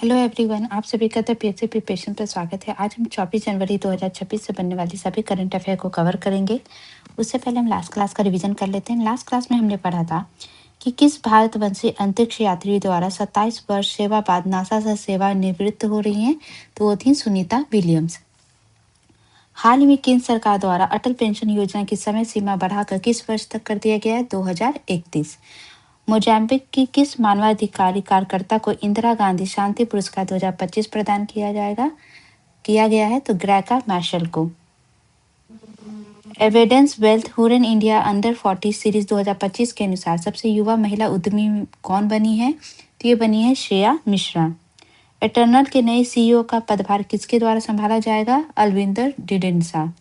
Hello everyone, आप सभी का द पीएससी प्रिपरेशन पर स्वागत है। आज हम 24 जनवरी 2026 से बनने वाली सभी करंट अफेयर को कवर करेंगे। उससे पहले हम लास्ट क्लास का रिवीजन कर लेते हैं। लास्ट क्लास में हमने पढ़ा था कि किस भारतवंशी अंतरिक्ष यात्री द्वारा 27 वर्ष सेवा बाद नासा से सेवा निवृत्त हो रही हैं, तो वो थी सुनीता विलियम्स। हाल ही में केंद्र सरकार द्वारा अटल पेंशन योजना की समय सीमा बढ़ाकर किस वर्ष तक कर दिया गया है? 2031। मोजाम्बिक की किस मानवाधिकार कार्यकर्ता को इंदिरा गांधी शांति पुरस्कार 2025 प्रदान किया गया है? तो ग्रेका मैशल को। Evidence wealth Huron India under 40 series 2025 के अनुसार सबसे युवा महिला उद्यमी कौन बनी है? तो ये बनी है श्रेया मिश्रा। एटर्नल के नए सीईओ का पदभार किसके द्वारा संभाला जाएगा? अलविंदर डिडेंसा।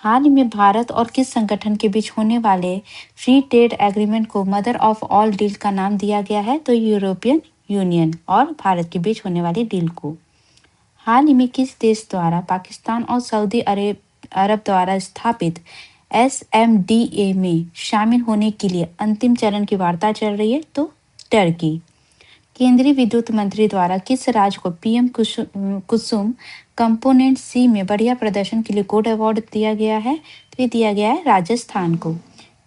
हाल ही में भारत और किस संगठन के बीच होने वाले फ्री ट्रेड एग्रीमेंट को मदर ऑफ ऑल डील का नाम दिया गया है? तो यूरोपियन यूनियन और भारत के बीच होने वाली डील को। हाल ही में किस देश द्वारा पाकिस्तान और सऊदी अरब द्वारा स्थापित SMDA में शामिल होने के लिए अंतिम चरण की वार्ता चल रही है? तो टर्की। केंद्रीय विद्युत मंत्री द्वारा किस राज्य को पीएम कुसुम कंपोनेंट सी में बढ़िया प्रदर्शन के लिए गोल्ड अवार्ड दिया गया है? तो ये दिया गया है राजस्थान को।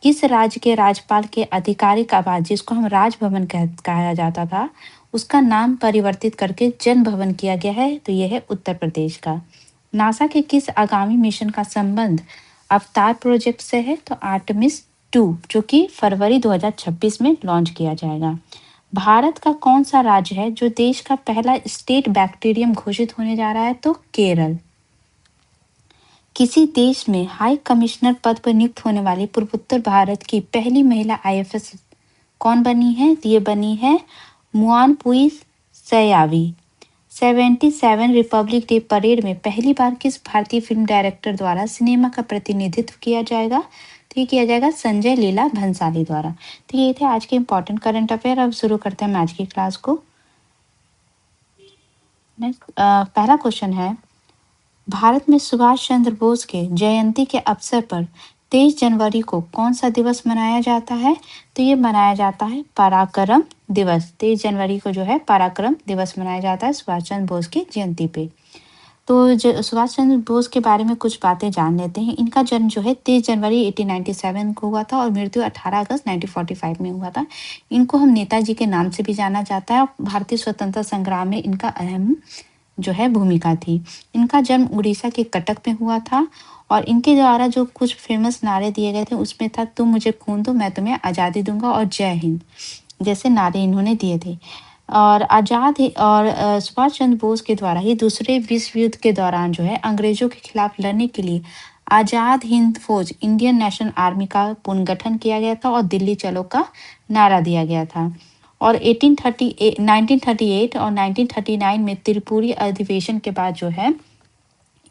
किस राज्य के राज्यपाल के आधिकारिक आवास, जिसको हम राजभवन कहा जाता था, उसका नाम परिवर्तित करके जन भवन किया गया है? तो यह है उत्तर प्रदेश का। नासा के किस आगामी मिशन का संबंध अवतार प्रोजेक्ट से है? तो आर्टेमिस 2, जो कि फरवरी 2026 में लॉन्च किया जाएगा। भारत का कौन सा राज्य है जो देश का पहला स्टेट बैक्टीरियम घोषित होने जा रहा है? तो केरल। किसी देश में हाई कमिश्नर पद पर नियुक्त होने वाली पूर्वोत्तर भारत की पहली महिला IFS कौन बनी है? ये बनी है मुआनपुई सयावी। 77 रिपब्लिक डे परेड में पहली बार किस भारतीय फिल्म डायरेक्टर द्वारा सिनेमा का प्रतिनिधित्व किया जाएगा? तो ये किया जाएगा संजय लीला भंसाली द्वारा। तो ये थे आज के इम्पोर्टेंट करंट अफेयर। अब शुरू करते हैं आज की क्लास को। पहला क्वेश्चन है, भारत में सुभाष चंद्र बोस के जयंती के अवसर पर 23 जनवरी को कौन सा दिवस मनाया जाता है? तो ये मनाया जाता है पराक्रम दिवस। 23 जनवरी को जो है पराक्रम दिवस मनाया जाता है सुभाष चंद्र बोस की जयंती पे। तो सुभाष चंद्र बोस के बारे में कुछ बातें जान लेते हैं। इनका जन्म जो है 23 जनवरी 1897 को हुआ था और मृत्यु 18 अगस्त 1945 में हुआ था। इनको हम नेताजी के नाम से भी जाना जाता है और भारतीय स्वतंत्रता संग्राम में इनका अहम जो है भूमिका थी। इनका जन्म उड़ीसा के कटक में हुआ था और इनके द्वारा जो कुछ फेमस नारे दिए गए थे उसमें था, तुम मुझे खून दो मैं तुम्हें आज़ादी दूंगा और जय हिंद जैसे नारे इन्होंने दिए थे। और सुभाष चंद्र बोस के द्वारा ही दूसरे विश्व युद्ध के दौरान जो है अंग्रेजों के खिलाफ लड़ने के लिए आज़ाद हिंद फौज इंडियन नेशनल आर्मी का पुनर्गठन किया गया था और दिल्ली चलो का नारा दिया गया था। और 1938 और 1939 में त्रिपुरी अधिवेशन के बाद जो है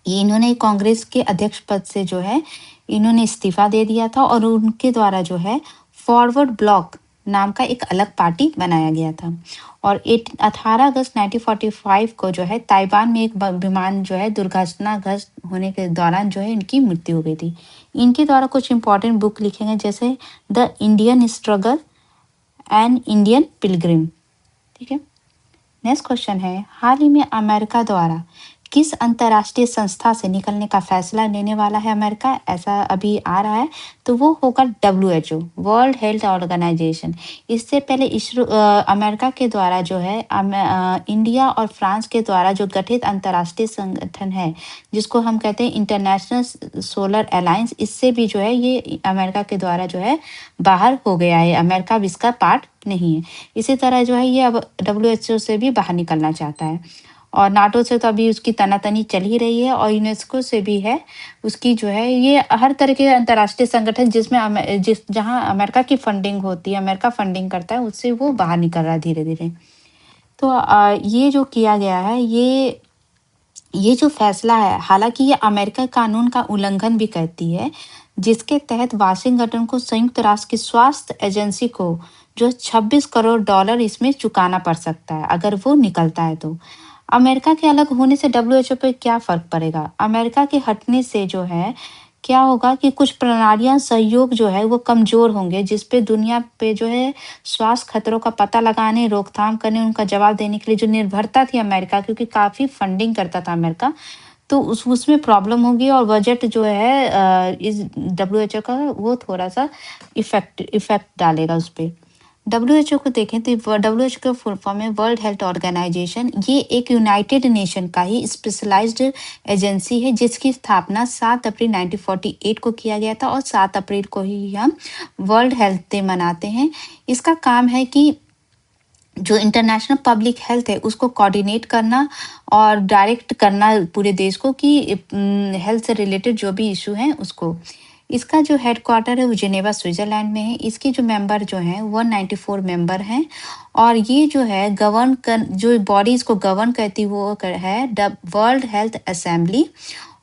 इन्होंने कांग्रेस के अध्यक्ष पद से जो है इन्होंने इस्तीफा दे दिया था और उनके द्वारा जो है फॉरवर्ड ब्लॉक नाम का एक अलग पार्टी बनाया गया था। और 18 अगस्त 1945 को जो है ताइवान में एक विमान जो है दुर्घटनाग्रस्त होने के दौरान जो है इनकी मृत्यु हो गई थी। इनके द्वारा कुछ इंपॉर्टेंट बुक लिखे गए जैसे the Indian struggle and Indian Pilgrim. ठीक है, नेक्स्ट क्वेश्चन है, हाल ही में अमेरिका द्वारा किस अंतर्राष्ट्रीय संस्था से निकलने का फैसला लेने वाला है अमेरिका? ऐसा अभी आ रहा है, तो वो होगा WHO, वर्ल्ड हेल्थ ऑर्गेनाइजेशन। इससे पहले अमेरिका के द्वारा जो है इंडिया और फ्रांस के द्वारा जो गठित अंतर्राष्ट्रीय संगठन है जिसको हम कहते हैं इंटरनेशनल सोलर अलायंस, इससे भी जो है ये अमेरिका के द्वारा जो है बाहर हो गया है। अमेरिका अब इसका पार्ट नहीं है। इसी तरह जो है ये अब WHO से भी बाहर निकलना चाहता है और नाटो से तो अभी उसकी तनातनी चल ही रही है और यूनेस्को से भी है उसकी जो है। ये हर तरह के अंतर्राष्ट्रीय संगठन जिसमें जहां अमेरिका की फंडिंग होती है, अमेरिका फंडिंग करता है, उससे वो बाहर निकल रहा है धीरे धीरे। तो ये जो किया गया है ये जो फैसला है, हालांकि ये अमेरिका कानून का उल्लंघन भी करती है जिसके तहत वाशिंगटन को संयुक्त राष्ट्र की स्वास्थ्य एजेंसी को जो 26 करोड़ डॉलर इसमें चुकाना पड़ सकता है अगर वो निकलता है। तो अमेरिका के अलग होने से WHO पे क्या फर्क पड़ेगा? अमेरिका के हटने से जो है क्या होगा कि कुछ प्रणालियाँ सहयोग जो है वो कमज़ोर होंगे, जिस पे दुनिया पे जो है स्वास्थ्य खतरों का पता लगाने, रोकथाम करने, उनका जवाब देने के लिए जो निर्भरता थी अमेरिका, क्योंकि काफ़ी फंडिंग करता था अमेरिका, तो उसमें प्रॉब्लम होगी और बजट जो है इस डब्ल्यूएचओ का वो थोड़ा-सा इफ़ेक्ट डालेगा उस पे। डब्ल्यूएचओ को देखें तो डब्ल्यूएचओ का फुल फॉर्म है वर्ल्ड हेल्थ ऑर्गेनाइजेशन। ये एक यूनाइटेड नेशन का ही स्पेशलाइज्ड एजेंसी है, जिसकी स्थापना 7 अप्रैल 1948 को किया गया था और 7 अप्रैल को ही हम वर्ल्ड हेल्थ डे मनाते हैं। इसका काम है कि जो इंटरनेशनल पब्लिक हेल्थ है उसको कोऑर्डिनेट करना और डायरेक्ट करना पूरे देश को कि हेल्थ से रिलेटेड जो भी इशू हैं उसको। इसका जो हेडक्वार्टर है वो जिनेवा स्विट्जरलैंड में है। इसके जो मेंबर जो हैं 194 मेंबर हैं और ये जो है गवर्न कर जो बॉडी इसको गवर्न करती है वर्ल्ड हेल्थ असेंबली,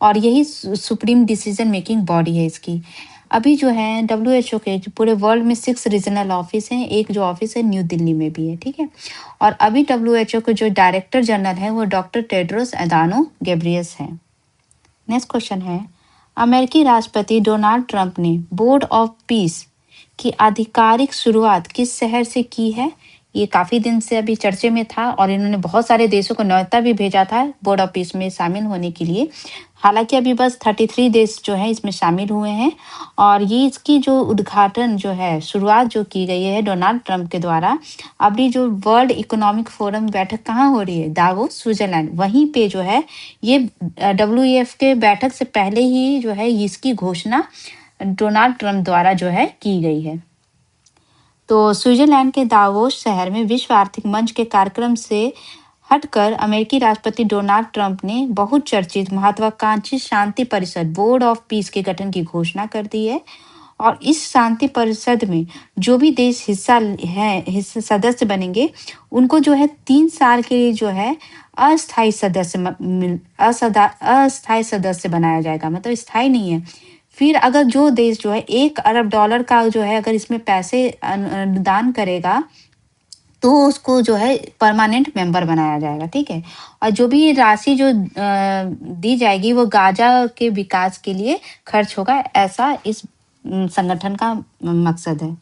और यही सुप्रीम डिसीजन मेकिंग बॉडी है इसकी। अभी जो है डब्ल्यूएचओ के जो पूरे वर्ल्ड में 6 रीजनल ऑफिस हैं, एक जो ऑफिस है न्यू दिल्ली में भी है, ठीक है। और अभी डब्ल्यूएचओ के जो डायरेक्टर जनरल हैं वो डॉक्टर टेड्रोस अदानो गेब्रियस हैं। नेक्स्ट क्वेश्चन है, अमेरिकी राष्ट्रपति डोनाल्ड ट्रंप ने बोर्ड ऑफ पीस की आधिकारिक शुरुआत किस शहर से की है? ये काफ़ी दिन से अभी चर्चे में था और इन्होंने बहुत सारे देशों को न्योता भी भेजा था बोर्ड ऑफ पीस में शामिल होने के लिए। हालांकि अभी बस 33 देश जो हैं इसमें शामिल हुए हैं और ये इसकी जो उद्घाटन जो है शुरुआत जो की गई है डोनाल्ड ट्रंप के द्वारा। अभी जो वर्ल्ड इकोनॉमिक फोरम बैठक कहाँ हो रही है? दावोस स्विट्जरलैंड, वहीं पे जो है ये डब्ल्यूईएफ के बैठक से पहले ही जो है इसकी घोषणा डोनाल्ड ट्रंप द्वारा जो है की गई है। तो स्विट्जरलैंड के दावोस शहर में विश्व आर्थिक मंच के कार्यक्रम से हटकर अमेरिकी राष्ट्रपति डोनाल्ड ट्रंप ने बहुत चर्चित महत्वाकांक्षी शांति परिषद बोर्ड ऑफ पीस के गठन की घोषणा कर दी है। और इस शांति परिषद में जो भी देश हिस्सा सदस्य बनेंगे उनको जो है 3 साल के लिए जो है अस्थायी सदस्य बनाया जाएगा, मतलब स्थायी नहीं है। फिर अगर जो देश जो है $1 अरब का जो है अगर इसमें पैसे अनुदान करेगा तो उसको जो है परमानेंट मेंबर बनाया जाएगा, ठीक है। और जो भी राशि जो दी जाएगी वो गाजा के विकास के लिए खर्च होगा, ऐसा इस संगठन का मकसद है।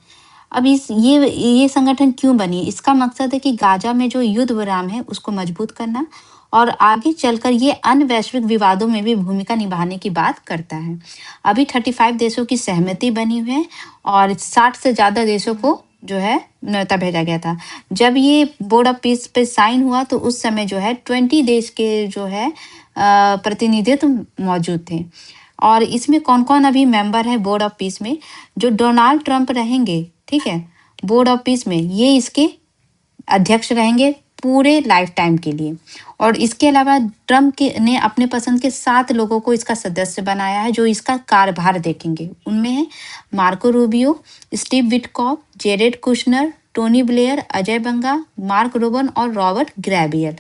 अब ये संगठन क्यों बनी? इसका मकसद है कि गाजा में जो युद्ध विराम है उसको मजबूत करना और आगे चलकर ये अन्य वैश्विक विवादों में भी भूमिका निभाने की बात करता है। अभी 35 देशों की सहमति बनी हुई है और 60 से ज़्यादा देशों को जो है न्योता भेजा गया था। जब ये बोर्ड ऑफ पीस पे साइन हुआ तो उस समय जो है 20 देश के जो है प्रतिनिधित्व मौजूद थे। और इसमें कौन-कौन अभी मेंबर है बोर्ड ऑफ पीस में? जो डोनाल्ड ट्रंप रहेंगे, ठीक है, बोर्ड ऑफ पीस में ये इसके अध्यक्ष रहेंगे पूरे लाइफ टाइम के लिए। और इसके अलावा ट्रंप ने अपने पसंद के 7 लोगों को इसका सदस्य बनाया है जो इसका कार्यभार देखेंगे। उनमें है Marco Rubio, Steve Witkoff, Jared Kushner, Tony Blair, Ajay Banga, Marc Rowan और रॉबर्ट ग्रैबियल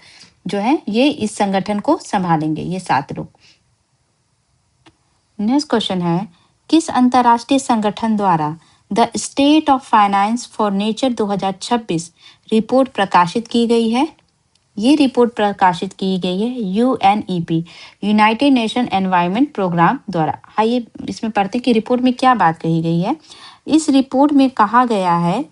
जो है ये इस संगठन को संभालेंगे, ये 7 लोग। नेक्स्ट क्वेश्चन है, किस अंतर्राष्ट्रीय संगठन द्वारा the state of finance for nature 2026 report प्रकाशित की गई है? ये रिपोर्ट प्रकाशित की गई है UNEP, United Nation Environment Programme द्वारा। आइए इसमें पढ़ते हैं कि रिपोर्ट में क्या बात कही गई है। इस रिपोर्ट में कहा गया है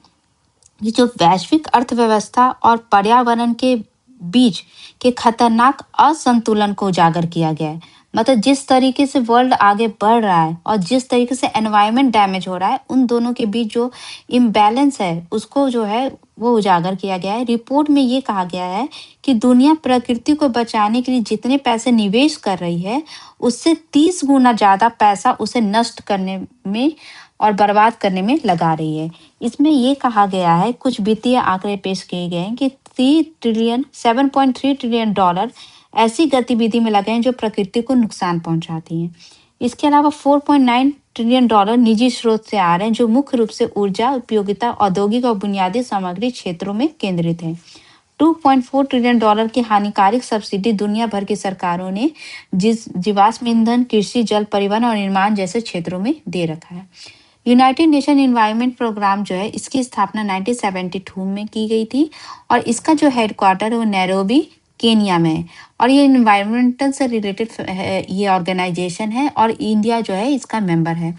कि जो वैश्विक अर्थव्यवस्था और पर्यावरण के बीच के खतरनाक असंतुलन को उजागर किया गया है। मतलब जिस तरीके से वर्ल्ड आगे बढ़ रहा है और जिस तरीके से एनवायरनमेंट डैमेज हो रहा है, उन दोनों के बीच जो इम्बैलेंस है उसको जो है वो उजागर किया गया है। रिपोर्ट में ये कहा गया है कि दुनिया प्रकृति को बचाने के लिए जितने पैसे निवेश कर रही है उससे 30 गुना ज़्यादा पैसा उसे नष्ट करने में और बर्बाद करने में लगा रही है। इसमें ये कहा गया है, कुछ वित्तीय आंकड़े पेश किए गए हैं कि 7.3 ट्रिलियन डॉलर ऐसी गतिविधि में लगे हैं जो प्रकृति को नुकसान पहुंचाती हैं। इसके अलावा 4.9 ट्रिलियन डॉलर निजी स्रोत से आ रहे हैं जो मुख्य रूप से ऊर्जा, उपयोगिता, औद्योगिक और बुनियादी सामग्री क्षेत्रों में केंद्रित है। 2.4 ट्रिलियन डॉलर की हानिकारक सब्सिडी दुनिया भर की सरकारों ने जीवाश्म ईंधन, कृषि, जल परिवहन और निर्माण जैसे क्षेत्रों में दे रखा है। यूनाइटेड नेशन एनवायरनमेंट प्रोग्राम जो है इसकी स्थापना 1972 में की गई थी और इसका जो हेडक्वार्टर है वो नैरोबी केनिया में है। और ये इन्वायरमेंटल से रिलेटेड ये ऑर्गेनाइजेशन है और इंडिया जो है इसका मेंबर है।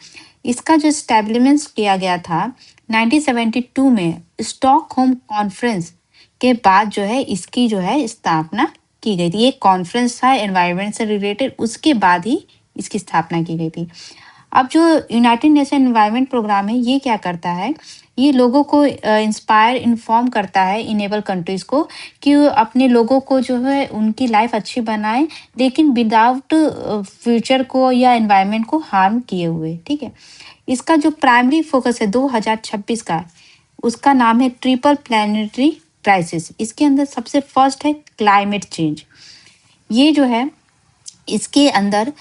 इसका जो स्टैब्लिशमेंट किया गया था 1972 में स्टॉकहोम कॉन्फ्रेंस के बाद जो है इसकी जो है स्थापना की गई थी। ये कॉन्फ्रेंस था एनवायरनमेंट से रिलेटेड, उसके बाद ही इसकी स्थापना की गई थी। अब जो यूनाइटेड नेशन एनवायरनमेंट प्रोग्राम है ये क्या करता है, ये लोगों को इंस्पायर इन्फॉर्म करता है, इनेबल कंट्रीज को कि वो अपने लोगों को जो है उनकी लाइफ अच्छी बनाए, लेकिन विदाउट फ्यूचर को या एनवायरनमेंट को हार्म किए हुए। ठीक है, इसका जो प्राइमरी फोकस है 2026 का, उसका नाम है ट्रिपल प्लानिटरी क्राइसिस। इसके अंदर सबसे फर्स्ट है क्लाइमेट चेंज। ये जो है इसके अंदर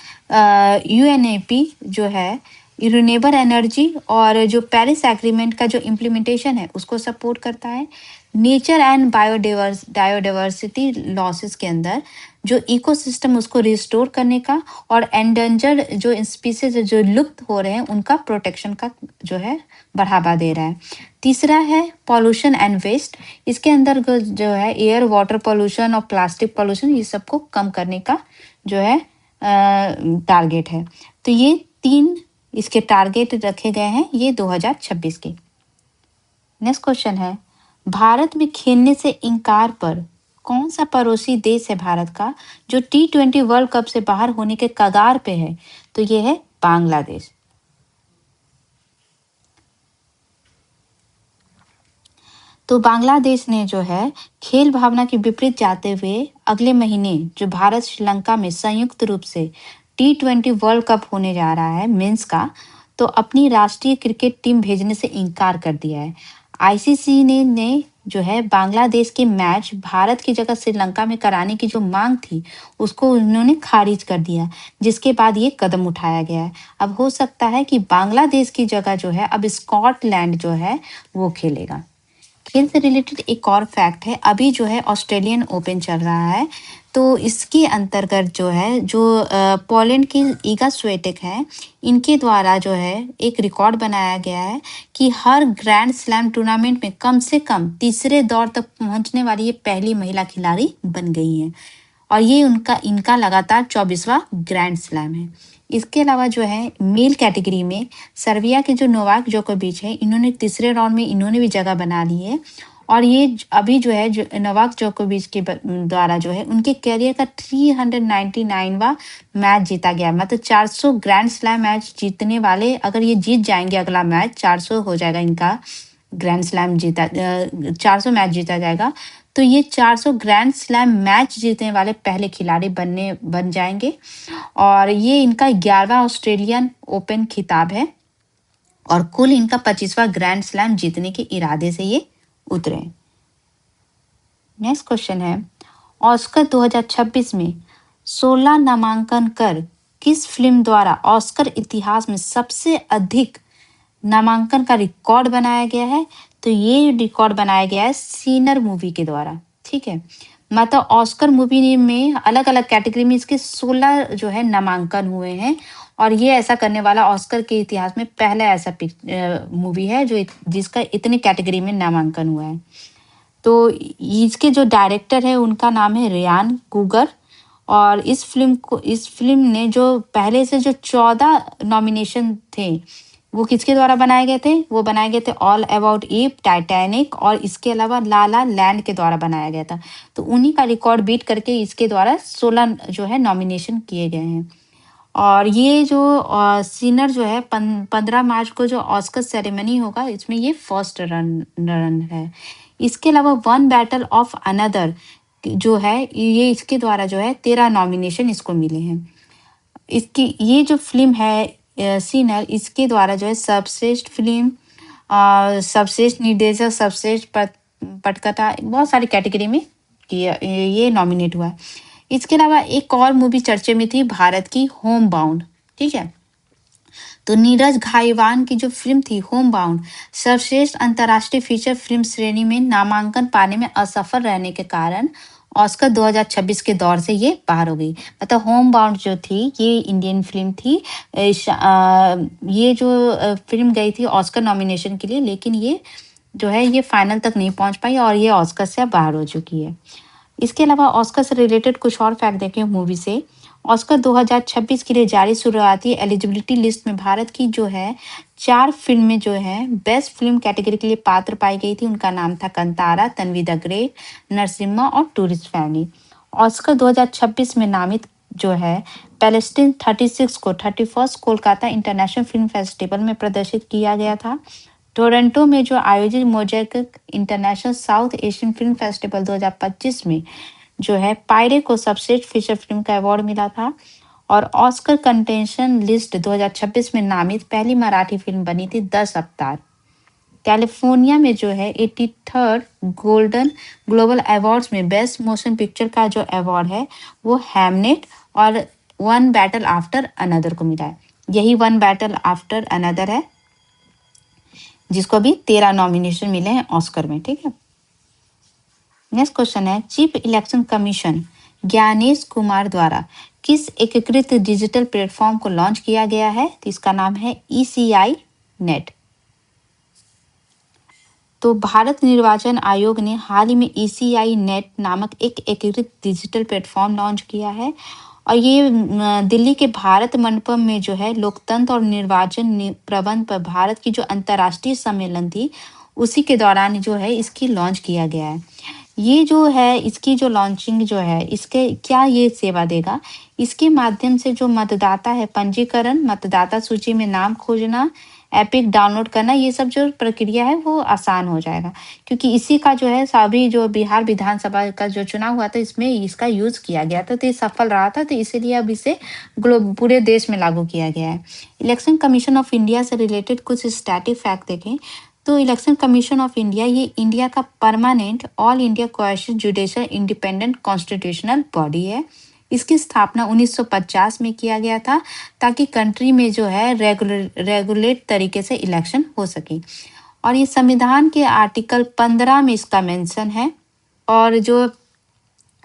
यूएनईपी जो है रिन्यूएबल एनर्जी और जो पेरिस एग्रीमेंट का जो इम्प्लीमेंटेशन है उसको सपोर्ट करता है। नेचर एंड बायोडाइवर्सिटी लॉसेस के अंदर जो इकोसिस्टम उसको रिस्टोर करने का और एंडेंजर्ड जो स्पीसीज जो लुप्त हो रहे हैं उनका प्रोटेक्शन का जो है बढ़ावा दे रहा है। तीसरा है पॉल्यूशन एंड वेस्ट। इसके अंदर जो है एयर वाटर पॉल्यूशन और प्लास्टिक पॉल्यूशन ये सबको कम करने का जो है टारगेट है। तो ये 3 इसके टारगेट रखे गए हैं ये 2026 के। नेक्स्ट क्वेश्चन है, भारत में खेलने से इनकार पर कौन सा पड़ोसी देश है भारत का जो T20 वर्ल्ड कप से बाहर होने के कगार पे है? तो ये है बांग्लादेश। तो बांग्लादेश ने जो है खेल भावना के विपरीत जाते हुए अगले महीने जो भारत श्रीलंका में संयुक्त रूप से T20 वर्ल्ड कप होने जा रहा है मेंस का, तो अपनी राष्ट्रीय क्रिकेट टीम भेजने से इनकार कर दिया है। आईसीसी ने जो है बांग्लादेश के मैच भारत की जगह श्रीलंका में कराने की जो मांग थी उसको उन्होंने खारिज कर दिया, जिसके बाद ये कदम उठाया गया है। अब हो सकता है कि बांग्लादेश की जगह जो है अब स्कॉटलैंड जो है वो खेलेगा। खेल से रिलेटेड एक और फैक्ट है, अभी जो है ऑस्ट्रेलियन ओपन चल रहा है, तो इसके अंतर्गत जो है जो पोलैंड की ईगा स्विएटेक है, इनके द्वारा जो है एक रिकॉर्ड बनाया गया है कि हर ग्रैंड स्लैम टूर्नामेंट में कम से कम तीसरे दौर तक पहुंचने वाली ये पहली महिला खिलाड़ी बन गई हैं और ये इनका लगातार 24वां ग्रैंड स्लैम है। इसके अलावा जो है मेल कैटेगरी में सर्बिया के जो नोवाक जोकोविच है, इन्होंने तीसरे राउंड में इन्होंने भी जगह बना ली है और ये अभी जो है जो नोवाक जोकोविच के द्वारा जो है उनके करियर का 399वां मैच जीता गया। मतलब 400 ग्रैंड स्लैम मैच जीतने वाले अगर ये जीत जाएंगे अगला मैच 400 हो जाएगा इनका ग्रैंड स्लैम जीता 400 मैच जीता जाएगा, तो ये 400 ग्रैंड स्लैम मैच जीतने वाले पहले खिलाड़ी बन जाएंगे और ये इनका 11वां ऑस्ट्रेलियन ओपन खिताब है और कुल इनका 25वां ग्रैंड स्लैम जीतने के इरादे से ये उतरे। नेक्स्ट क्वेश्चन है, ऑस्कर 2026 में 16 नामांकन कर किस फिल्म द्वारा ऑस्कर इतिहास में सबसे अधिक नामांकन का रिकॉर्ड बनाया गया है? तो ये रिकॉर्ड बनाया गया है सीनर मूवी के द्वारा। ठीक है, मतलब ऑस्कर मूवी में अलग अलग कैटेगरी में इसके 16 जो है नामांकन हुए हैं और ये ऐसा करने वाला ऑस्कर के इतिहास में पहला ऐसा मूवी है जो जिसका इतनी कैटेगरी में नामांकन हुआ है। तो इसके जो डायरेक्टर है उनका नाम है रियान कुगर और इस फिल्म ने जो पहले से जो 14 नॉमिनेशन थे वो किसके द्वारा बनाए गए थे? वो बनाए गए थे ऑल अबाउट ईव, टाइटैनिक और इसके अलावा ला ला लैंड के द्वारा बनाया गया था। तो उन्हीं का रिकॉर्ड बीट करके इसके द्वारा 16 जो है नॉमिनेशन किए गए हैं। और ये जो सीनर जो है 15 मार्च को जो ऑस्कर सेरेमनी होगा इसमें ये फर्स्ट रन है। इसके अलावा वन बैटल ऑफ अनदर जो है ये इसके द्वारा जो है 13 नॉमिनेशन इसको मिले हैं। इसकी ये जो फिल्म है सीनर, इसके द्वारा जो है सर्वश्रेष्ठ फिल्म, सर्वश्रेष्ठ निर्देशक, सर्वश्रेष्ठ पटकथा, बहुत सारी कैटेगरी में ये नॉमिनेट हुआ है। इसके अलावा एक और मूवी चर्चे में थी भारत की, होम बाउंड। ठीक है, तो नीरज घाईवान की जो फिल्म थी होम बाउंड सर्वश्रेष्ठ अंतर्राष्ट्रीय फीचर फिल्म श्रेणी में नामांकन पाने में असफल रहने के कारण ऑस्कर 2026 के दौर से ये बाहर हो गई। मतलब होम बाउंड जो थी ये इंडियन फिल्म थी, ये जो फिल्म गई थी ऑस्कर नॉमिनेशन के लिए, लेकिन ये जो है ये फाइनल तक नहीं पहुंच पाई और ये ऑस्कर से बाहर हो चुकी है। इसके अलावा ऑस्कर से रिलेटेड कुछ और फैक्ट देखें मूवी से। ऑस्कर 2026 के लिए जारी शुरुआती एलिजिबिलिटी लिस्ट में भारत की जो है 4 फ़िल्में जो हैं बेस्ट फ़िल्म कैटेगरी के लिए पात्र पाई गई थी। उनका नाम था कंतारा, तन्वी द ग्रेट, नरसिम्हा और टूरिस्ट फैमिली। ऑस्कर 2026 में नामित जो है पैलेस्टीन 36 को 31st Kolkata international film festival में प्रदर्शित किया गया था। टोरंटो में जो आयोजित mosaic international south Asian film festival 2025 में जो है पायरे को सबश्रेष्ठ फीचर फ़िल्म का अवार्ड मिला था। और ऑस्कर कंटेंशन लिस्ट 2026 में नामित पहली मराठी फ़िल्म बनी थी 10 अवतार। कैलिफोर्निया में जो है 83rd गोल्डन ग्लोबल अवार्ड्स में बेस्ट मोशन पिक्चर का जो अवार्ड है वो हैमनेट और वन बैटल आफ्टर अनदर को मिला है। यही वन बैटल आफ्टर अनदर है जिसको भी 13 नॉमिनेशन मिले हैं ऑस्कर में। ठीक है, नेक्स्ट क्वेश्चन है chief election commission Gyanesh Kumar द्वारा किस एकीकृत डिजिटल प्लेटफॉर्म को लॉन्च किया गया है? तो इसका नाम है ECI नेट। तो भारत निर्वाचन आयोग ने हाल ही में ECI नेट नामक एक एकीकृत डिजिटल प्लेटफॉर्म लॉन्च किया है और ये दिल्ली के भारत मंडपम में जो है लोकतंत्र और निर्वाचन प्रबंध पर भारत की जो अंतर्राष्ट्रीय सम्मेलन थी उसी के दौरान जो है इसकी लॉन्च किया गया है। ये जो है इसकी जो लॉन्चिंग जो है इसके क्या ये सेवा देगा? इसके माध्यम से जो मतदाता है पंजीकरण, मतदाता सूची में नाम खोजना, एपिक डाउनलोड करना, ये सब जो प्रक्रिया है वो आसान हो जाएगा क्योंकि इसी का जो है सभी जो बिहार विधानसभा का जो चुनाव हुआ था इसमें इसका यूज किया गया था तो ये सफल रहा था तो इसीलिए अब इसे पूरे देश में लागू किया गया है। इलेक्शन कमीशन ऑफ इंडिया से रिलेटेड कुछ स्टैटिक फैक्ट देखें तो इलेक्शन कमीशन ऑफ इंडिया ये इंडिया का permanent all India कोएशन judicial independent constitutional body है। इसकी स्थापना 1950 में किया गया था ताकि कंट्री में जो है रेगुलेट तरीके से इलेक्शन हो सके और ये संविधान के आर्टिकल 15 में इसका मेंशन है और जो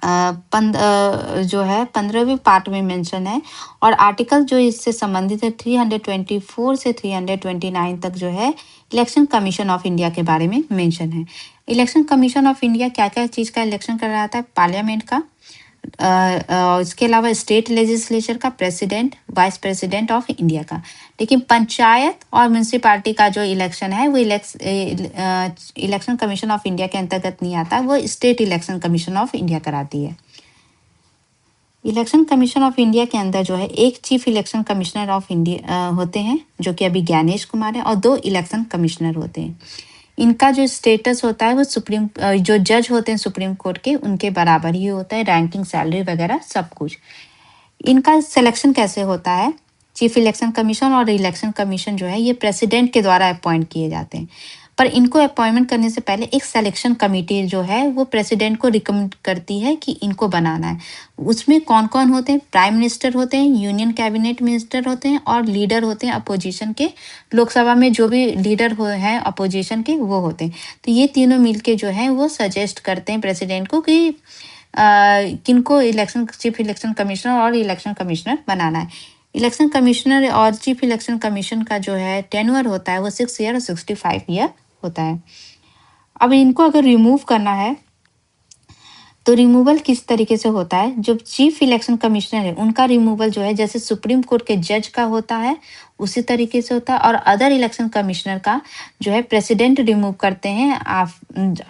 जो है 15वें पार्ट में मेंशन है और आर्टिकल जो इससे संबंधित है 324 से 329 तक जो है इलेक्शन कमीशन ऑफ इंडिया के बारे में मेंशन है। इलेक्शन कमीशन ऑफ इंडिया क्या क्या चीज़ का इलेक्शन कर रहा था? पार्लियामेंट का, इसके अलावा स्टेट लेजिस्लेचर का, president vice president of India का। लेकिन पंचायत और म्यूनसिपालिटी का जो इलेक्शन है वो इलेक्शन कमीशन ऑफ इंडिया के अंतर्गत नहीं आता, वो state election commission of India कराती है। इलेक्शन कमीशन ऑफ इंडिया के अंदर जो है एक chief election commissioner of India होते हैं जो कि अभी ज्ञानेश कुमार है और 2 इलेक्शन कमिश्नर होते हैं। इनका जो स्टेटस होता है वो जो जज होते हैं सुप्रीम कोर्ट के उनके बराबर ही होता है, रैंकिंग, सैलरी वगैरह सब कुछ। इनका सिलेक्शन कैसे होता है? चीफ इलेक्शन कमीशन और इलेक्शन कमीशन जो है ये प्रेसिडेंट के द्वारा अपॉइंट किए जाते हैं पर इनको अपॉइंटमेंट करने से पहले एक सिलेक्शन कमेटी जो है वो प्रेसिडेंट को रिकमेंड करती है कि इनको बनाना है। उसमें कौन कौन होते हैं? प्राइम मिनिस्टर होते हैं, यूनियन कैबिनेट मिनिस्टर होते हैं और लीडर होते हैं अपोजिशन के। लोकसभा में जो भी लीडर हैं अपोजिशन के वो होते हैं। तो ये तीनों मिलके जो है वो सजेस्ट करते हैं प्रेसिडेंट को कि किनको चीफ इलेक्शन कमिश्नर और इलेक्शन कमिश्नर बनाना है। इलेक्शन कमिश्नर और चीफ इलेक्शन कमीशन का जो है टेन्योर होता है वो 6 ईयर और 65 ईयर होता है। अब इनको अगर रिमूव करना है तो रिमूवल किस तरीके से होता है? जो चीफ इलेक्शन कमिश्नर है उनका रिमूवल जो है जैसे सुप्रीम कोर्ट के जज का होता है उसी तरीके से होता है और अदर इलेक्शन कमिश्नर का जो है प्रेसिडेंट रिमूव करते हैं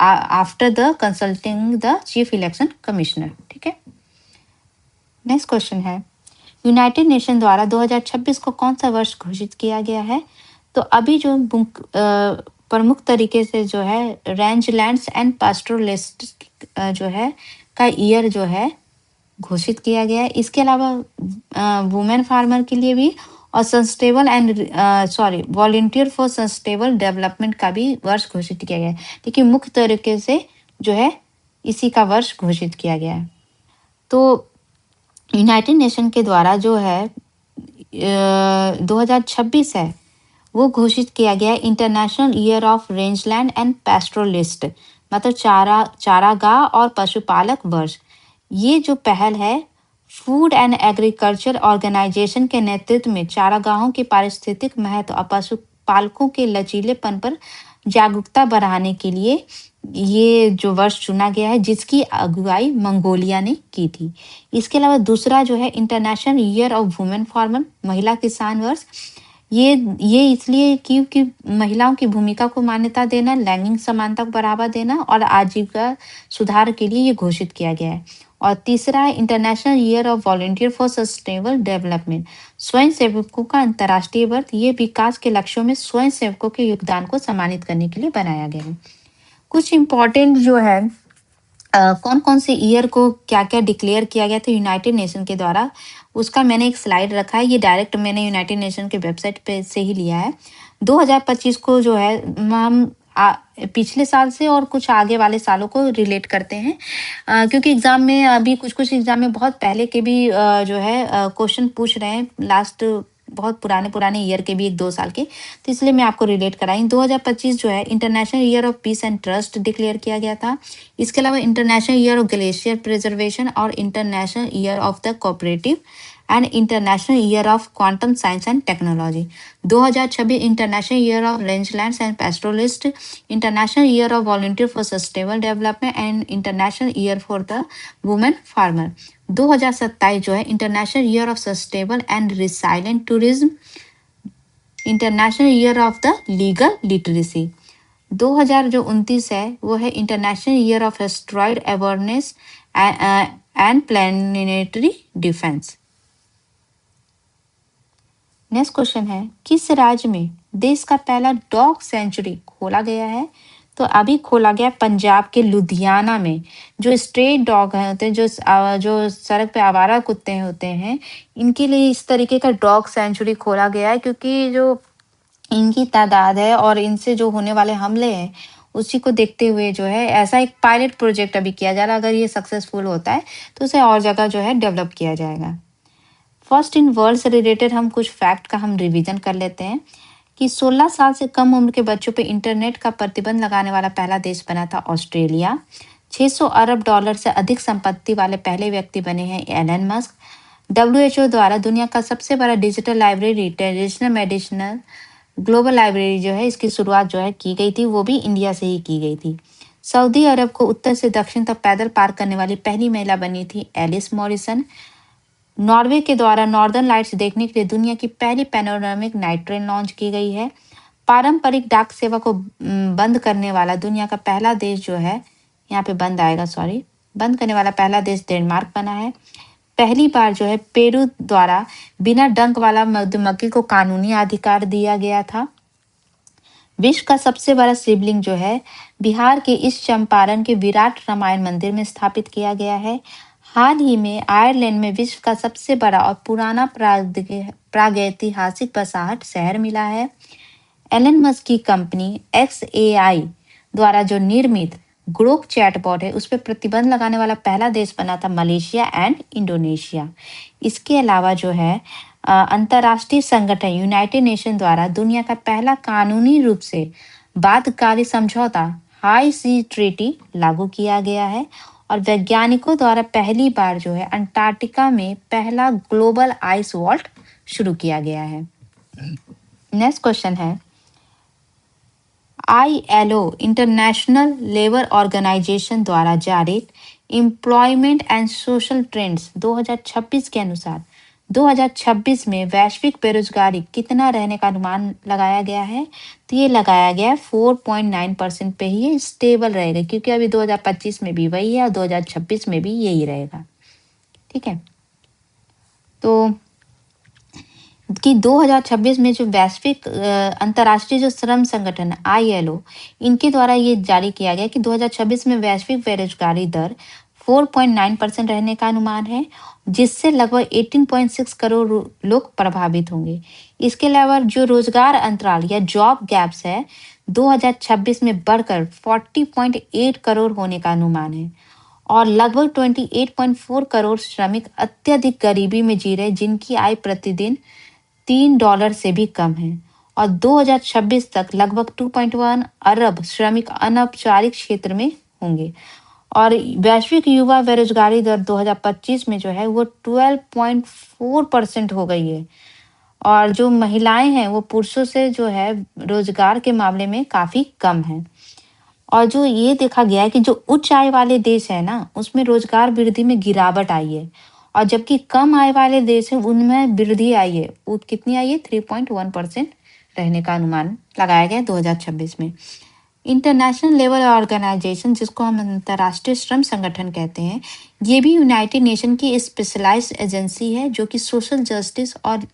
after the consulting the chief election commissioner. ठीक है, नेक्स्ट क्वेश्चन है यूनाइटेड नेशन द्वारा 2026 को कौन सा वर्ष घोषित किया गया है? तो अभी जो प्रमुख तरीके से जो है रेंजलैंड्स एंड पास्टोरलिस्ट जो है का ईयर जो है घोषित किया गया है। इसके अलावा वुमेन फार्मर के लिए भी और वॉलंटियर फॉर सस्टेनेबल डेवलपमेंट का भी वर्ष घोषित किया गया है लेकिन मुख्य तरीके से जो है इसी का वर्ष घोषित किया गया है। तो यूनाइटेड नेशन के द्वारा जो है 2026 है वो घोषित किया गया है इंटरनेशनल ईयर ऑफ रेंजलैंड एंड पैस्टोरलिस्ट, मतलब चारागाह और पशुपालक वर्ष। ये जो पहल है फूड एंड एग्रीकल्चर ऑर्गेनाइजेशन के नेतृत्व में चारागाहों के पारिस्थितिक महत्व और पशुपालकों के लचीलेपन पर जागरूकता बढ़ाने के लिए ये जो वर्ष चुना गया है जिसकी अगुवाई मंगोलिया ने की थी। इसके अलावा दूसरा जो है international year of women farmer, महिला किसान वर्ष। ये इसलिए क्योंकि महिलाओं की भूमिका को मान्यता देना, लैंगिक समानता को बढ़ावा देना और आजीविका सुधार के लिए ये घोषित किया गया है। और तीसरा है international year of volunteer for sustainable development, स्वयं सेवकों का अंतर्राष्ट्रीय वर्ष। ये विकास के लक्ष्यों में स्वयं सेवकों के योगदान को सम्मानित करने के लिए बनाया गया है। कुछ इम्पोर्टेंट जो है कौन कौन से ईयर को क्या क्या डिक्लेयर किया गया था यूनाइटेड नेशन के द्वारा, उसका मैंने एक स्लाइड रखा है। ये डायरेक्ट मैंने यूनाइटेड नेशन के वेबसाइट पे से ही लिया है। 2025 को जो है हम पिछले साल से और कुछ आगे वाले सालों को रिलेट करते हैं, क्योंकि एग्जाम में अभी कुछ कुछ एग्जाम में बहुत पहले के भी जो है क्वेश्चन पूछ रहे हैं, लास्ट बहुत पुराने पुराने ईयर के भी, 1-2 साल के। तो इसलिए मैं आपको रिलेट कराई। 2025 जो है international year of peace and trust declare किया गया था। इसके अलावा international year of glacier preservation और international year of the cooperative and international year of quantum science and technology. 2026 international year of rangelands and pastoralist, international year of volunteer for sustainable development and international year for the women farmer. 2027 जो है international year of sustainable and resilient tourism, international year of the legal literacy. 2029 है वो है international year of asteroid awareness and planetary defence. Next question है, किस राज्य में देश का पहला डॉग सेंचुरी खोला गया है? तो अभी खोला गया पंजाब के लुधियाना में। जो स्ट्रेट डॉग होते हैं, जो सड़क पे आवारा कुत्ते होते हैं, इनके लिए इस तरीके का डॉग सेंचुरी खोला गया है, क्योंकि जो इनकी तादाद है और इनसे जो होने वाले हमले हैं उसी को देखते हुए जो है ऐसा एक पायलट प्रोजेक्ट अभी किया जा रहा है। अगर ये सक्सेसफुल होता है तो उसे और जगह जो है डेवलप किया जाएगा। फर्स्ट इन वर्ल्ड से रिलेटेड हम कुछ फैक्ट का हम रिवीजन कर लेते हैं कि 16 साल से कम उम्र के बच्चों पे इंटरनेट का प्रतिबंध लगाने वाला पहला देश बना था ऑस्ट्रेलिया। 600 अरब डॉलर से अधिक संपत्ति वाले पहले व्यक्ति बने हैं एलन मस्क। WHO द्वारा दुनिया का सबसे बड़ा digital library traditional medicinal global library जो है, इसकी शुरुआत जो है की गई थी, वो भी इंडिया से ही की गई थी। सऊदी अरब को उत्तर से दक्षिण तक पैदल पार करने वाली पहली महिला बनी थी एलिस मॉरिसन। नॉर्वे के द्वारा नॉर्दर्न लाइट्स देखने के लिए दुनिया की पहली पैनोरामिक नाइट ट्रेन लॉन्च की गई है। पारंपरिक डाक सेवा को बंद करने वाला दुनिया का पहला देश जो है, यहाँ पे बंद आएगा, सॉरी, बंद करने वाला पहला देश डेनमार्क बना है। पहली बार जो है पेरू द्वारा बिना डंक वाला मधुमक्खी को कानूनी अधिकार दिया गया था। विश्व का सबसे बड़ा शिवलिंग जो है बिहार के इस चंपारण के विराट रामायण मंदिर में स्थापित किया गया है। हाल ही में आयरलैंड में विश्व का सबसे बड़ा और पुराना प्रागैतिहासिक बसाहट शहर मिला है। एलन मस्क की कंपनी XAI द्वारा जो निर्मित ग्रोक चैटबॉट है उस पर प्रतिबंध लगाने वाला पहला देश बना था मलेशिया एंड इंडोनेशिया। इसके अलावा जो है अंतर्राष्ट्रीय संगठन यूनाइटेड नेशन द्वारा दुनिया का पहला कानूनी रूप से बाध्यकारी समझौता हाई सी ट्रीटी लागू किया गया है। और वैज्ञानिकों द्वारा पहली बार जो है अंटार्कटिका में पहला ग्लोबल आइस वॉल्ट शुरू किया गया है। नेक्स्ट क्वेश्चन है, ILO इंटरनेशनल लेबर ऑर्गेनाइजेशन द्वारा जारी एम्प्लॉयमेंट एंड सोशल ट्रेंड्स 2026 के अनुसार 2026 में वैश्विक बेरोजगारी कितना रहने का अनुमान लगाया गया है? तो ये लगाया गया है 4.9% पे ही स्टेबल रहेगा, क्योंकि अभी 2025 में भी वही है और 2026 में भी यही रहेगा। ठीक है, तो कि 2026 में जो वैश्विक अंतर्राष्ट्रीय जो श्रम संगठन ILO, इनके द्वारा ये जारी किया गया कि 2026 में वैश्विक बेरोजगारी दर 4.9% रहने का अनुमान है, जिससे लगभग 18.6 करोड़ लोग प्रभावित होंगे। इसके अलावा जो रोजगार अंतराल या जॉब गैप्स है 2026 में बढ़कर 40.8 करोड़ होने का अनुमान है। और लगभग 28.4 करोड़ श्रमिक अत्यधिक गरीबी में जी रहे, जिनकी आय प्रतिदिन $3 से भी कम है। और 2026 तक लगभग 2.1 अरब श्रमिक अनौपचारिक क्षेत्र में होंगे। और वैश्विक युवा बेरोजगारी दर 2025 में जो है वो 12.4% हो गई है। और जो महिलाएं हैं वो पुरुषों से जो है रोजगार के मामले में काफी कम है। और जो ये देखा गया है कि जो उच्च आय वाले देश है ना, उसमें रोजगार वृद्धि में गिरावट आई है, और जबकि कम आय वाले देश है उनमें वृद्धि आई है। वो कितनी आई है? 3.1% रहने का अनुमान लगाया गया 2026 में। इंटरनेशनल लेबर ऑर्गेनाइजेशन, जिसको हम अंतर्राष्ट्रीय श्रम संगठन कहते हैं, ये भी यूनाइटेड नेशन की स्पेशलाइज्ड एजेंसी है जो कि सोशल जस्टिस और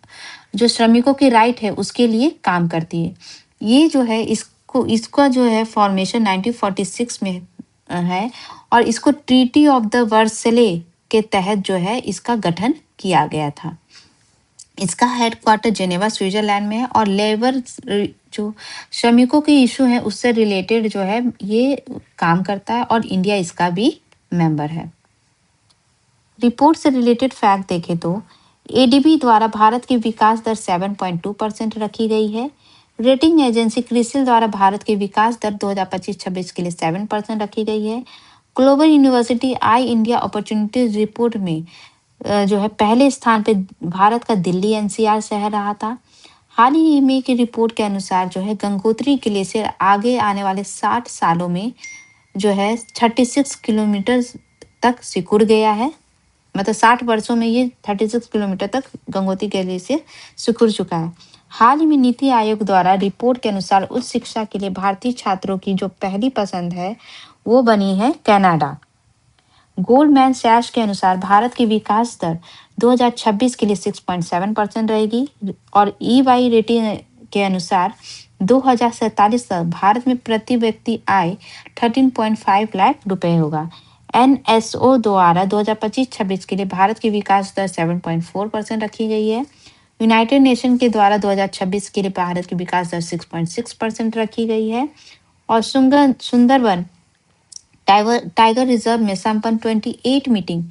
जो श्रमिकों की राइट है उसके लिए काम करती है। ये जो है इसको इसका जो है फॉर्मेशन 1946 में है, और इसको ट्रीटी ऑफ द वर्सले के तहत जो है इसका गठन किया गया था। इसका हेडक्वार्टर जेनेवा स्विट्जरलैंड में है, और लेबर जो श्रमिकों के इशू है उससे रिलेटेड जो है ये काम करता है, और इंडिया इसका भी मेंबर है। रिपोर्ट से रिलेटेड फैक्ट देखें तो एडीबी द्वारा भारत की विकास दर 7.2% रखी गई है। रेटिंग एजेंसी क्रिसिल द्वारा भारत की विकास दर 2025-26 के लिए 7% रखी गई है। Global university I India opportunities report में जो है पहले स्थान पे भारत का दिल्ली एनसीआर शहर रहा था। हाल ही में की रिपोर्ट के अनुसार जो है गंगोत्री ग्लेशियर आगे आने वाले 60 सालों में जो है 36 किलोमीटर तक सिकुड़ गया है। मतलब 60 वर्षों में ये 36 किलोमीटर तक गंगोत्री ग्लेशियर सिकुड़ चुका है। हाल ही में नीति आयोग द्वारा रिपोर्ट के अनुसार उच्च शिक्षा के लिए भारतीय छात्रों की जो पहली पसंद है वो बनी है कनाडा। गोल्डमैन सैश के अनुसार भारत की विकास दर 2026 के लिए 6.7% रहेगी, और ईवाई रेटिंग के अनुसार 2047 तक भारत में प्रति व्यक्ति आय 13.5 लाख रुपए होगा। एनएसओ द्वारा 2025-26 के लिए भारत की विकास दर 7.4% रखी गई है। यूनाइटेड नेशन के द्वारा 2026 के लिए भारत की विकास दर 6.6% रखी गई है। और सुंदरवन टाइगर रिजर्व में संपन्न 28 meeting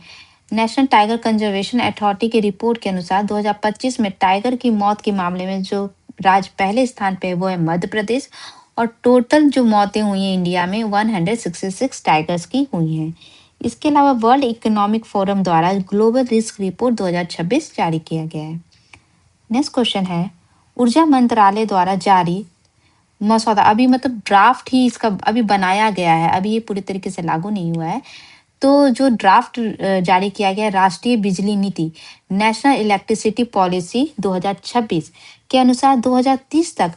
national tiger conservation authority की रिपोर्ट के अनुसार 2025 में टाइगर की मौत के मामले में जो राज्य पहले स्थान पे है वो है मध्य प्रदेश, और टोटल जो मौतें हुई हैं इंडिया में 166 टाइगर्स की हुई हैं। इसके अलावा वर्ल्ड इकोनॉमिक फोरम द्वारा ग्लोबल रिस्क रिपोर्ट 2026 जारी किया गया है। नेक्स्ट क्वेश्चन है, ऊर्जा मंत्रालय द्वारा जारी मसौदा, अभी मतलब ड्राफ्ट ही इसका अभी बनाया गया है, अभी ये पूरी तरीके से लागू नहीं हुआ है। तो जो ड्राफ्ट जारी किया गया राष्ट्रीय बिजली नीति नेशनल इलेक्ट्रिसिटी पॉलिसी 2026 के अनुसार 2030 तक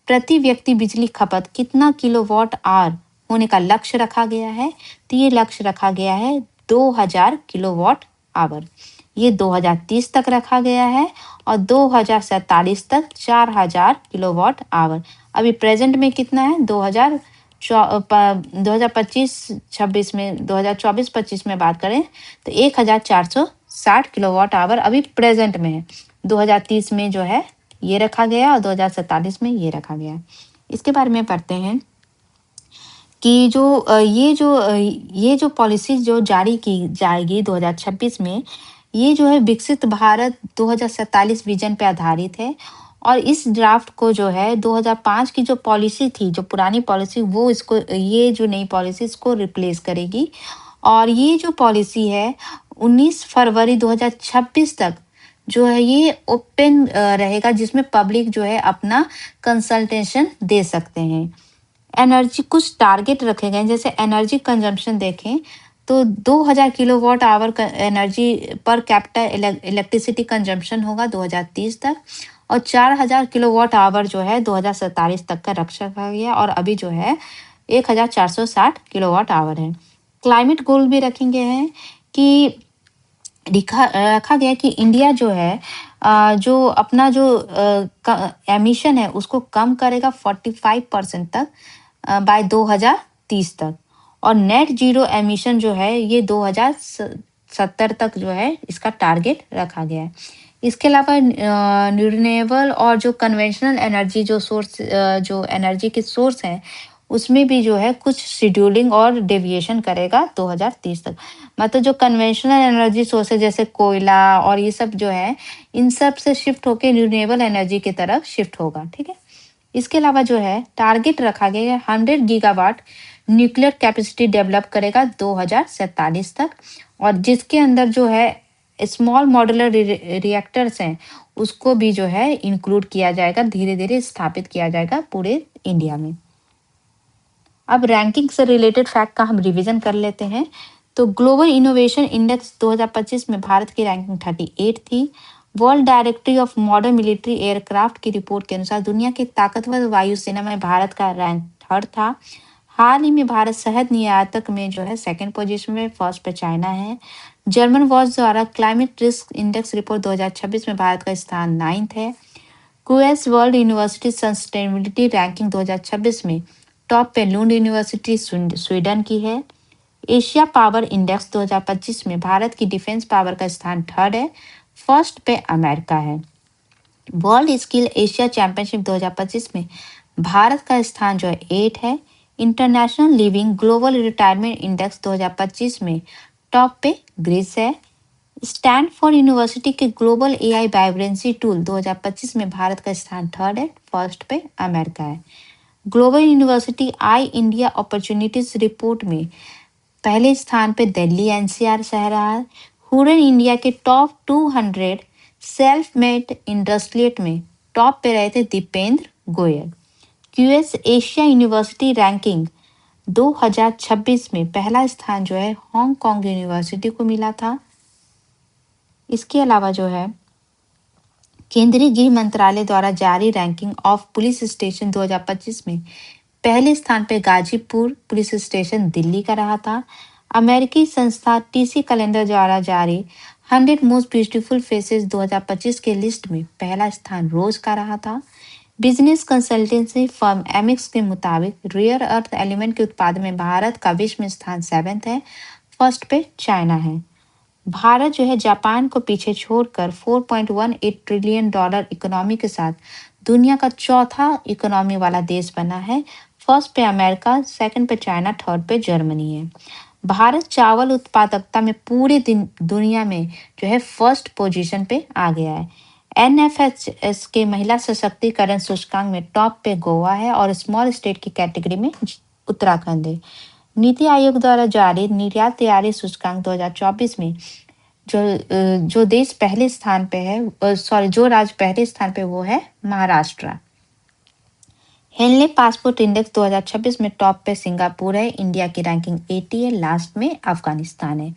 प्रति व्यक्ति बिजली खपत कितना किलोवाट आवर होने का लक्ष्य रखा गया है। तो ये लक्ष्य रखा गया है 2000 किलोवाट आवर। ये 2030 तक रखा गया है, और 2047 तक 4000 किलोवाट आवर। अभी प्रेजेंट में कितना है? 2025-26 में 2024-25 में बात करें तो 1460 किलोवाट आवर अभी प्रेजेंट में है। 2030 में जो है ये रखा गया, और 2047 में ये रखा गया। इसके बारे में पढ़ते हैं कि ये जो पॉलिसी जो जारी की जाएगी 2026 में, ये जो है विकसित भारत 2047 विजन पे आधारित है। और इस ड्राफ्ट को जो है 2005 की जो पॉलिसी थी, जो पुरानी पॉलिसी, वो इसको ये जो नई पॉलिसी इसको रिप्लेस करेगी। और ये जो पॉलिसी है 19 फरवरी 2026 तक जो है ये ओपन रहेगा, जिसमें पब्लिक जो है अपना कंसल्टेशन दे सकते हैं। एनर्जी कुछ टारगेट रखे गए हैं, जैसे एनर्जी कंजम्पशन देखें तो 2000 kilowatt hour energy per capita electricity consumption होगा 2030 तक, और 4000 किलोवाट आवर जो है 2047 तक का रखा गया, और अभी जो है 1460 किलोवाट आवर है। क्लाइमेट गोल भी रखेंगे हैं कि रखा गया कि इंडिया जो है जो अपना जो एमिशन है उसको कम करेगा 45% तक बाय 2030 तक, और नेट जीरो एमिशन जो है ये 2070 तक जो है इसका टारगेट रखा गया है। इसके अलावा रिन्यूएबल और जो कन्वेंशनल एनर्जी जो सोर्स जो एनर्जी के सोर्स हैं उसमें भी जो है कुछ शेड्यूलिंग और डेविएशन करेगा 2030 तक। मतलब जो कन्वेंशनल एनर्जी सोर्स है जैसे कोयला और ये सब जो है इन सब से शिफ्ट होकर रिन्यूएबल एनर्जी की तरफ शिफ्ट होगा। ठीक है, इसके अलावा जो है टारगेट रखा गया है 100 गीगावाट न्यूक्लियर कैपेसिटी डेवलप करेगा 2047 तक, और जिसके अंदर जो है स्मॉल मॉड्यूलर रिएक्टर्स हैं उसको भी जो है इंक्लूड किया जाएगा, धीरे धीरे स्थापित किया जाएगा पूरे इंडिया में। अब रैंकिंग से रिलेटेड फैक्ट का हम रिवीजन कर लेते हैं। तो ग्लोबल इनोवेशन इंडेक्स 2025 में भारत की रैंकिंग 38 थी। World directory of modern military aircraft की रिपोर्ट के अनुसार दुनिया की ताकतवर वायुसेना में भारत का रैंक थर्ड था। हाल ही में भारत शहद निर्यातक में जो है सेकंड पोजीशन में, फर्स्ट पे चाइना है। जर्मन वॉच द्वारा क्लाइमेट रिस्क इंडेक्स रिपोर्ट 2026 में भारत का स्थान 9th है। QS world university sustainability ranking 2026 में टॉप पे लुंड यूनिवर्सिटी स्वीडन की है। एशिया पावर इंडेक्स 2025 में भारत की डिफेंस पावर का स्थान थर्ड है, फर्स्ट पे अमेरिका है। वर्ल्ड स्किल एशिया चैंपियनशिप 2025 में भारत का स्थान जो है 8 है। International living global retirement index 2025 में टॉप पे ग्रीस है। स्टैनफोर्ड यूनिवर्सिटी के ग्लोबल एआई वाइब्रेंसी टूल 2025 में भारत का स्थान थर्ड है, फर्स्ट पे अमेरिका है। Global university I India opportunities report में पहले स्थान पे दिल्ली एनसीआर शहर रहा है। हुरन इंडिया के टॉप 200 सेल्फ मेड इंडस्ट्रियट में टॉप पे रहे थे Deepinder Goyal. QS Asia university ranking 2026 में पहला स्थान जो है हांगकांग यूनिवर्सिटी को मिला था। इसके अलावा जो है केंद्रीय गृह मंत्रालय द्वारा जारी रैंकिंग ऑफ पुलिस स्टेशन 2025 में पहले स्थान पे गाजीपुर पुलिस स्टेशन दिल्ली का रहा था। अमेरिकी संस्था टीसी कैलेंडर द्वारा जारी 100 मोस्ट ब्यूटीफुल फेसेस 2025 के लिस्ट में पहला स्थान रोज का रहा था। बिजनेस कंसल्टेंसी फर्म एमिक्स के मुताबिक रेयर अर्थ एलिमेंट के उत्पादन में भारत का विश्व में स्थान 7th है, फर्स्ट पे चाइना है। भारत जो है जापान को पीछे छोड़कर $4.18 ट्रिलियन इकोनॉमी के साथ दुनिया का चौथा इकोनॉमी वाला देश बना है। फर्स्ट पे अमेरिका, सेकंड पे चाइना, थर्ड पे जर्मनी है। भारत चावल उत्पादकता में पूरे दुनिया में जो है फर्स्ट पोजीशन पे आ गया है। एनएफएचएस के महिला सशक्तिकरण सूचकांक में टॉप पे गोवा है और स्मॉल स्टेट की कैटेगरी में उत्तराखंड है। नीति आयोग द्वारा जारी निर्यात तैयारी सूचकांक 2024 में जो देश पहले स्थान पे है, जो राज्य पहले स्थान पे वो है महाराष्ट्र। हेनले पासपोर्ट इंडेक्स 2026 में टॉप पे सिंगापुर है, इंडिया की रैंकिंग 80 है, लास्ट में अफगानिस्तान है।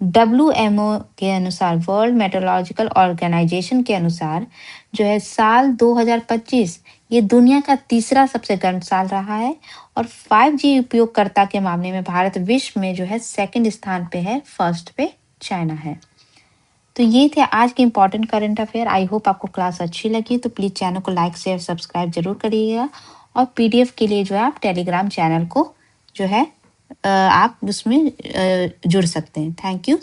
WMO के अनुसार, वर्ल्ड मेट्रोलॉजिकल ऑर्गेनाइजेशन के अनुसार जो है साल 2025 ये दुनिया का तीसरा सबसे गर्म साल रहा है और 5G उपयोगकर्ता के मामले में भारत विश्व में जो है सेकंड स्थान पे है, फर्स्ट पे चाइना है। तो ये थे आज के important current affair. I hope आपको क्लास अच्छी लगी, तो प्लीज़ चैनल को लाइक शेयर सब्सक्राइब जरूर करिएगा और पीडीएफ के लिए जो है आप टेलीग्राम चैनल को जो है आप उसमें जुड़ सकते हैं। Thank you.